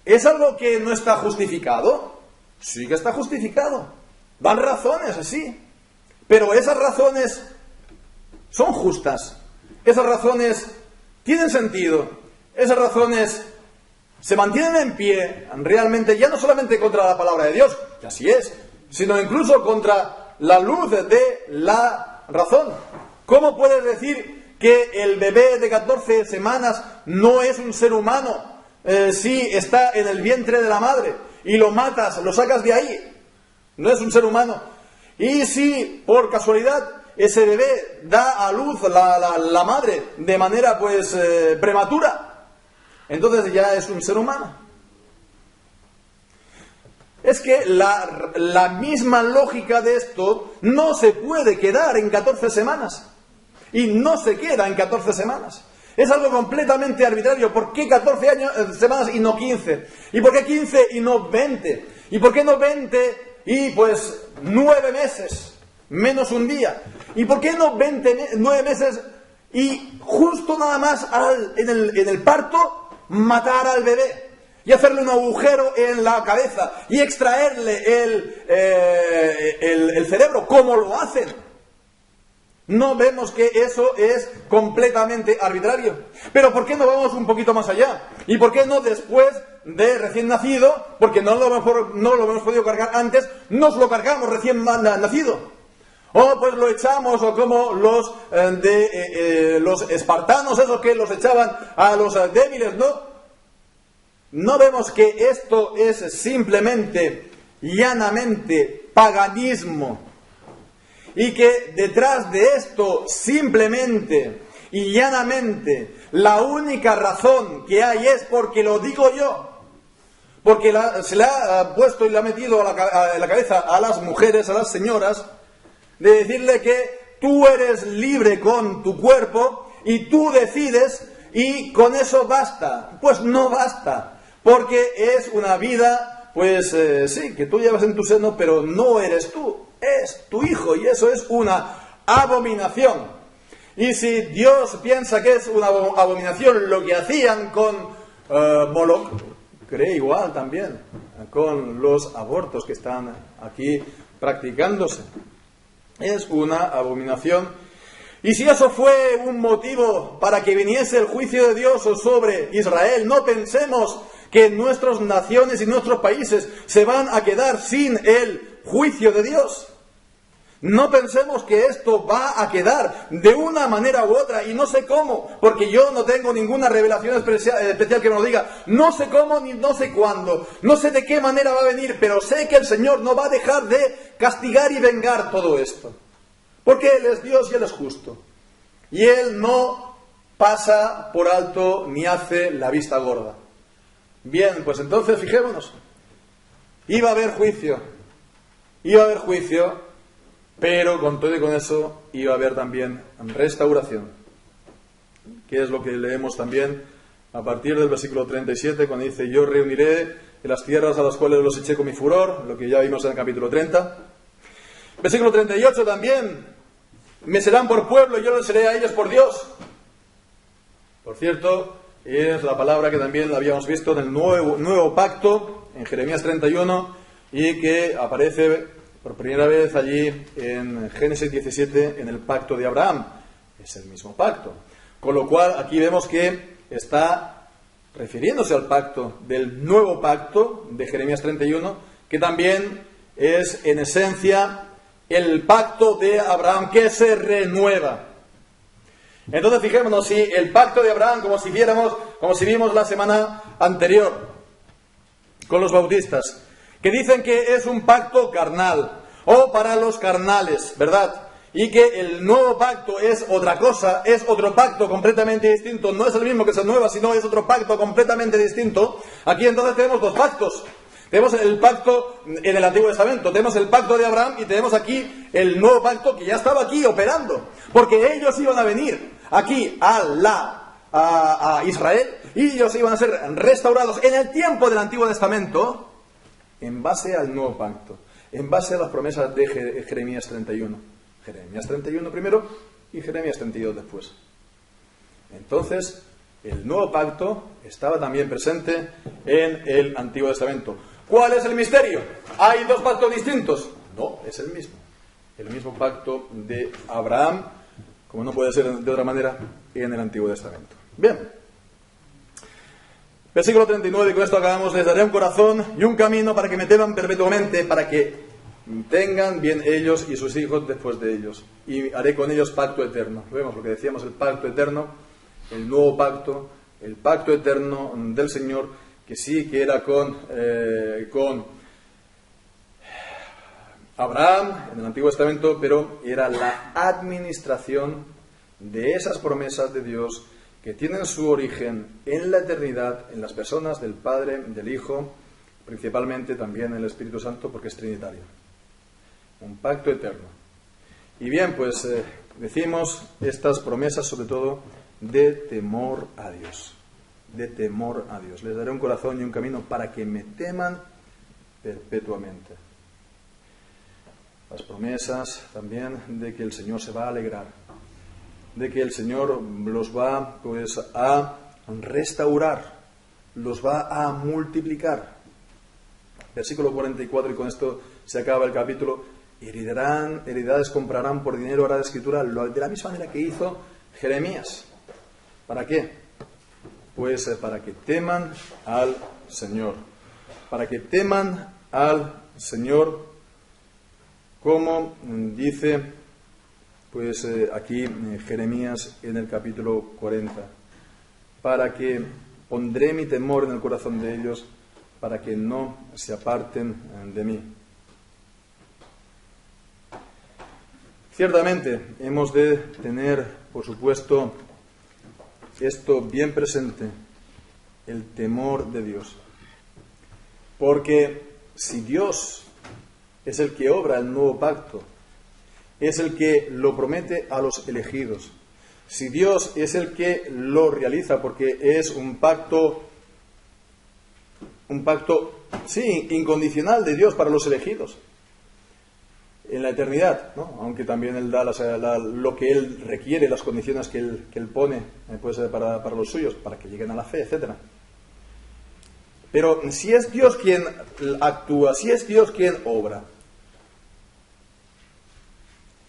¿es algo que no está justificado? Sí que está justificado. Dan razones, sí. Pero esas razones son justas. Esas razones tienen sentido. Esas razones se mantienen en pie realmente, ya no solamente contra la palabra de Dios, que así es, sino incluso contra la luz de la razón. ¿Cómo puedes decir que el bebé de 14 semanas no es un ser humano si está en el vientre de la madre y lo matas, lo sacas de ahí? No es un ser humano. Y si por casualidad ese bebé da a luz la madre de manera pues prematura, entonces ya es un ser humano. Es que la misma lógica de esto no se puede quedar en 14 semanas. Y no se queda en 14 semanas. Es algo completamente arbitrario. ¿Por qué 14 semanas y no 15? ¿Y por qué 15 y no 20? ¿Y por qué no 20 y pues 9 meses? Menos un día. ¿Y por qué no 9 meses y justo nada más en el parto matar al bebé? Y hacerle un agujero en la cabeza y extraerle el cerebro, como lo hacen. No vemos que eso es completamente arbitrario. Pero ¿por qué no vamos un poquito más allá? ¿Y por qué no después de recién nacido? Porque no lo hemos podido cargar antes, nos lo cargamos recién nacido. O pues lo echamos, o como los espartanos, esos que los echaban a los débiles, ¿no? No vemos que esto es simplemente, llanamente, paganismo. Y que detrás de esto, simplemente y llanamente, la única razón que hay es porque lo digo yo. Porque se le ha puesto y le ha metido en la cabeza a las mujeres, a las señoras, de decirle que tú eres libre con tu cuerpo y tú decides y con eso basta. Pues no basta. Porque es una vida, pues sí, que tú llevas en tu seno, pero no eres tú, es tu hijo, y eso es una abominación. Y si Dios piensa que es una abominación lo que hacían con Moloch, cree igual también con los abortos que están aquí practicándose. Es una abominación. Y si eso fue un motivo para que viniese el juicio de Dios sobre Israel, no pensemos que nuestras naciones y nuestros países se van a quedar sin el juicio de Dios. No pensemos que esto va a quedar de una manera u otra, y no sé cómo, porque yo no tengo ninguna revelación especial que me lo diga. No sé cómo ni no sé cuándo, no sé de qué manera va a venir, pero sé que el Señor no va a dejar de castigar y vengar todo esto. Porque Él es Dios y Él es justo. Y Él no pasa por alto ni hace la vista gorda. Bien, pues entonces fijémonos. Iba a haber juicio, pero con todo y con eso iba a haber también restauración. Que es lo que leemos también a partir del versículo 37, cuando dice: yo reuniré de las tierras a las cuales los eché con mi furor, lo que ya vimos en el capítulo 30. Versículo 38 también: me serán por pueblo y yo les seré a ellos por Dios. Por cierto, es la palabra que también la habíamos visto en el nuevo pacto, en Jeremías 31, y que aparece por primera vez allí en Génesis 17, en el pacto de Abraham. Es el mismo pacto. Con lo cual, aquí vemos que está refiriéndose al pacto del nuevo pacto de Jeremías 31, que también es en esencia el pacto de Abraham que se renueva. Entonces fijémonos, si el pacto de Abraham, como si vimos la semana anterior con los bautistas, que dicen que es un pacto carnal o para los carnales, ¿verdad? Y que el nuevo pacto es otra cosa, es otro pacto completamente distinto, no es el mismo que se renueva, sino es otro pacto completamente distinto. Aquí entonces tenemos dos pactos. Tenemos el pacto en el Antiguo Testamento, tenemos el pacto de Abraham y tenemos aquí el nuevo pacto que ya estaba aquí operando, porque ellos iban a venir aquí a Israel y ellos iban a ser restaurados en el tiempo del Antiguo Testamento en base al nuevo pacto, en base a las promesas de Jeremías 31. Jeremías 31 primero y Jeremías 32 después. Entonces, el nuevo pacto estaba también presente en el Antiguo Testamento. ¿Cuál es el misterio? ¿Hay dos pactos distintos? No, es el mismo pacto de Abraham, como no puede ser de otra manera, en el Antiguo Testamento. Bien. Versículo 39, y con esto acabamos: les daré un corazón y un camino para que me teman perpetuamente, para que tengan bien ellos y sus hijos después de ellos. Y haré con ellos pacto eterno. Vemos lo que decíamos, el pacto eterno, el nuevo pacto, el pacto eterno del Señor, que sí que era con Abraham en el Antiguo Testamento, pero era la administración de esas promesas de Dios que tienen su origen en la eternidad, en las personas del Padre, del Hijo, principalmente también en el Espíritu Santo, porque es trinitario. Un pacto eterno. Y bien, pues decimos estas promesas sobre todo de temor a Dios. De temor a Dios. Les daré un corazón y un camino para que me teman perpetuamente. Las promesas también de que el Señor se va a alegrar, de que el Señor los va pues a restaurar, los va a multiplicar. Versículo 44, y con esto se acaba el capítulo: heredades comprarán por dinero. Ahora de escritura, de la misma manera que hizo Jeremías. ¿Para qué? Pues para que teman al Señor. Para que teman al Señor, como dice pues aquí Jeremías en el capítulo 40. Para que pondré mi temor en el corazón de ellos, para que no se aparten de mí. Ciertamente hemos de tener, por supuesto, esto bien presente, el temor de Dios. Porque si Dios es el que obra el nuevo pacto, es el que lo promete a los elegidos, si Dios es el que lo realiza, porque es un pacto, sí, incondicional de Dios para los elegidos en la eternidad, ¿no? Aunque también Él da lo que Él requiere, las condiciones que Él pone pues, para los suyos, para que lleguen a la fe, etc. Pero si es Dios quien actúa, si es Dios quien obra,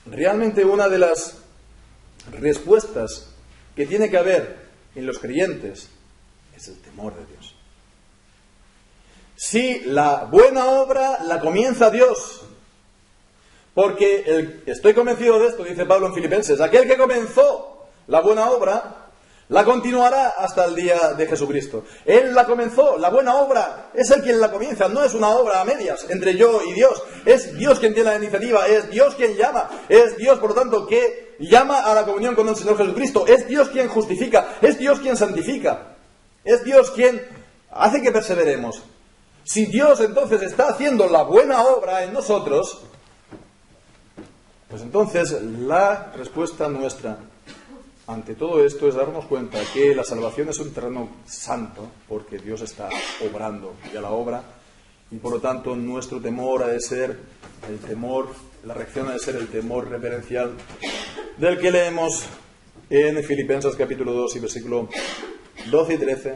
realmente una de las respuestas que tiene que haber en los creyentes es el temor de Dios. Si la buena obra la comienza Dios, porque estoy convencido de esto, dice Pablo en Filipenses: aquel que comenzó la buena obra la continuará hasta el día de Jesucristo. Él la comenzó, la buena obra, es Él quien la comienza, no es una obra a medias entre yo y Dios. Es Dios quien tiene la iniciativa, es Dios quien llama, es Dios, por lo tanto, que llama a la comunión con el Señor Jesucristo, es Dios quien justifica, es Dios quien santifica, es Dios quien hace que perseveremos. Si Dios entonces está haciendo la buena obra en nosotros, pues entonces la respuesta nuestra ante todo esto es darnos cuenta que la salvación es un terreno santo, porque Dios está obrando y a la obra, y por lo tanto nuestro temor ha de ser el temor, la reacción ha de ser el temor reverencial del que leemos en Filipenses capítulo 2 y versículo 12 y 13.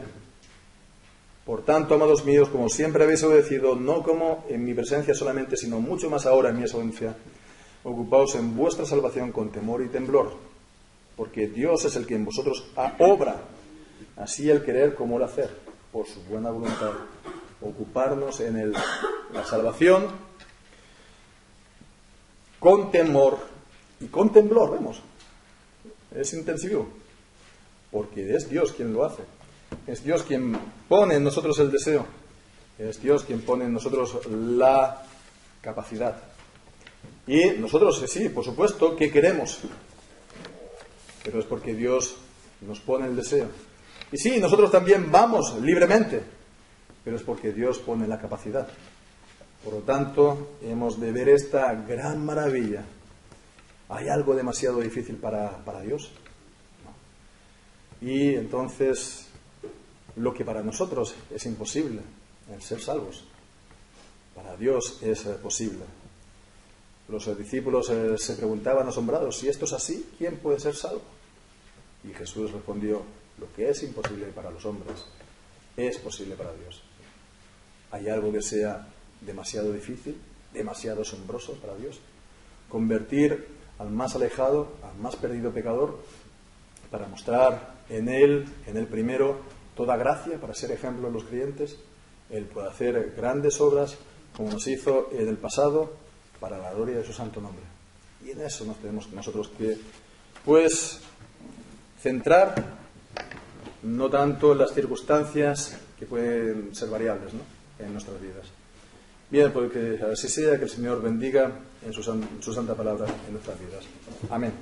Por tanto, amados míos, como siempre habéis obedecido, no como en mi presencia solamente, sino mucho más ahora en mi ausencia, ocupaos en vuestra salvación con temor y temblor, porque Dios es el que en vosotros obra, así el querer como el hacer, por su buena voluntad. Ocuparnos en la salvación con temor y con temblor, vemos. Es intensivo, porque es Dios quien lo hace. Es Dios quien pone en nosotros el deseo. Es Dios quien pone en nosotros la capacidad. Y nosotros, sí, por supuesto, que queremos. Pero es porque Dios nos pone el deseo. Y sí, nosotros también vamos libremente, pero es porque Dios pone la capacidad. Por lo tanto, hemos de ver esta gran maravilla. ¿Hay algo demasiado difícil para Dios? No. Y entonces, lo que para nosotros es imposible, el ser salvos, para Dios es posible. Los discípulos se preguntaban asombrados, si esto es así, ¿quién puede ser salvo? Y Jesús respondió, lo que es imposible para los hombres es posible para Dios. ¿Hay algo que sea demasiado difícil, demasiado asombroso para Dios? Convertir al más alejado, al más perdido pecador, para mostrar en él primero, toda gracia, para ser ejemplo de los creyentes. Él puede hacer grandes obras, como nos hizo en el pasado, para la gloria de su santo nombre. Y en eso nos tenemos nosotros que, pues, centrar, no tanto en las circunstancias que pueden ser variables, ¿no?, en nuestras vidas. Bien, pues que así sea, que el Señor bendiga en su santa palabra en nuestras vidas. Amén.